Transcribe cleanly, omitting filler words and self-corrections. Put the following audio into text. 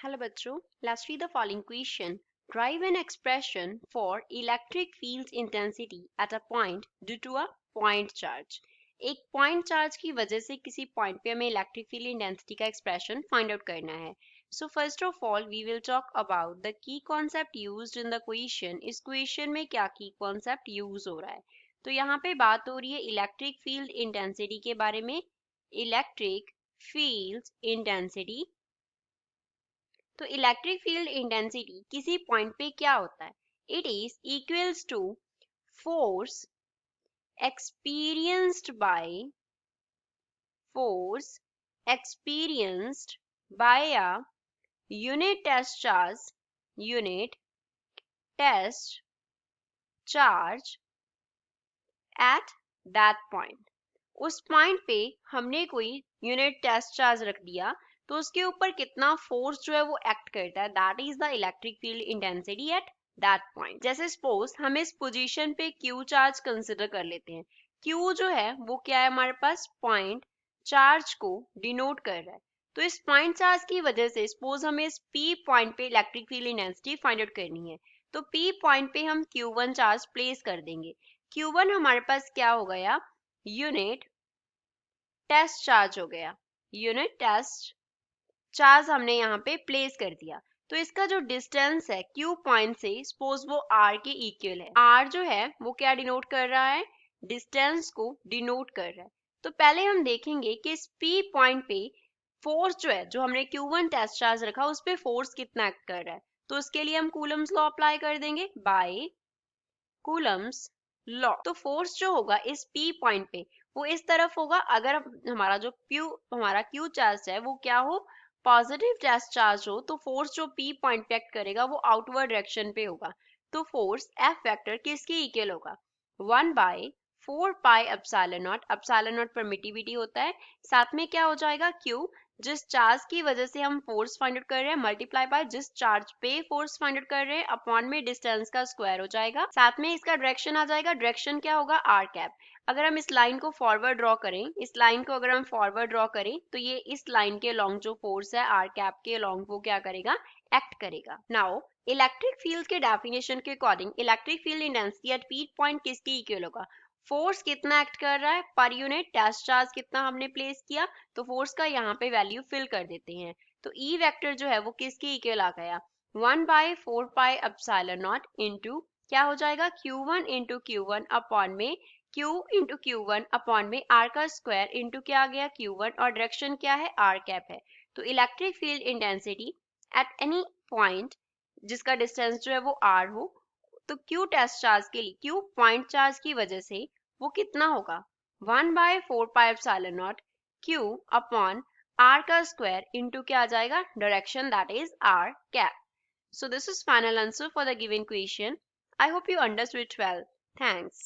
Hello बच्चों, let's read the following question. Derive an expression for electric field intensity at a point due to a point charge. एक point charge की वजह से किसी point पे हमें electric field intensity का expression find out करना है. So first of all, we will talk about the key concept used in the question. इस question में क्या key concept use हो रहा है? तो यहाँ पे बात हो रही है electric field intensity के बारे में. Electric field intensity. तो इलेक्ट्रिक फील्ड इंटेंसिटी किसी पॉइंट पे क्या होता है? It is equals to force experienced by a unit test charge at that point. उस पॉइंट पे हमने कोई यूनिट टेस्ट चार्ज रख दिया तो उसके ऊपर कितना फोर्स जो है वो एक्ट करता है, that is the electric field intensity at that point. जैसे सपोज हम इस पोजीशन पे क्यू चार्ज कंसिडर कर लेते हैं. क्यू जो है वो क्या है, हमारे पास पॉइंट चार्ज को डिनोट कर रहा है. तो इस पॉइंट चार्ज की वजह से सपोज हमें इस पी पॉइंट पे electric field intensity find out करनी है. तो पी पॉइंट पे हम Q1 चार्ज प्लेस कर देंगे. Q1 हमारे पास क्या हो गया, यूनिट टेस्ट चार्ज हो गया. यूनिट टेस्ट चार्ज हमने यहाँ पे प्लेस कर दिया. तो इसका जो डिस्टेंस है Q पॉइंट से सपोज वो R के इक्वल है. R जो है वो क्या डिनोट कर रहा है, डिस्टेंस को डिनोट कर रहा है. तो पहले हम देखेंगे कि इस P पॉइंट पे फोर्स जो है, जो हमने Q1 टेस्ट चार्ज रखा उस पे फोर्स कितना एक्ट कर रहा है. तो उसके लिए हम कूलम्स लॉ अप्लाई कर देंगे बाय कूलम्स लॉ. तो फोर्स जो होगा इस P पॉइंट पे वो इस तरफ होगा. अगर हमारा जो Q चार्ज है वो क्या हो, पॉजिटिव टेस्ट चार्ज हो, तो फोर्स जो P पॉइंट पे एक्ट करेगा वो आउटवर्ड डायरेक्शन पे होगा. तो फोर्स F वेक्टर किसके इक्वल होगा, 1/4 pi epsilon not. Epsilon not permittivity होता है. साथ में क्या हो जाएगा, Q जिस चार्ज की वजह से हम फोर्स फाइंड आउट कर रहे हैं मल्टीप्लाई बाय जिस चार्ज पे फोर्स फाइंड आउट कर रहे हैं अपॉन में डिस्टेंस का स्क्वायर हो जाएगा. साथ में इसका डायरेक्शन आ जाएगा. डायरेक्शन क्या होगा, आर कैप. अगर हम इस लाइन को फॉरवर्ड ड्रॉ करें, तो ये इस लाइन के अलोंग जो फोर्स है आर कैप के अलोंग वो क्या करेगा, एक्ट करेगा. नाउ इलेक्ट्रिक फील्ड के डेफिनेशन के according electric field intensity at P point किसके इक्वल होगा, फोर्स कितना एक्ट कर रहा है पर यूनिट टेस्ट चार्ज कितना हमने प्लेस किया, तो फोर्स का यहाँ पे वैल्यू फिल कर देते हैं. तो ई वेक्टर जो है वो किसके इक्वल आ गया, 1/4 पाई एप्सिलॉन नॉट इंटू क्या हो जाएगा, Q1 इंटू Q1 अपॉन में Q इंटू Q1 अपॉन में R का स्क्वायर इंटू क्या आ गया Q1 और डायरेक्शन क्या है R कैप है. तो electric field intensity at any point जिसका डिस्टेंस जो है वो R हो, तो Q टेस्ट चार्ज के लिए Q पॉइंट चार्ज की वजह से वो कितना होगा, 1/4 pi epsilon not Q upon R का स्क्वायर इंटू क्या आ जाएगा, direction that is R cap. So this is final answer for the given question. I hope you understood it well. Thanks.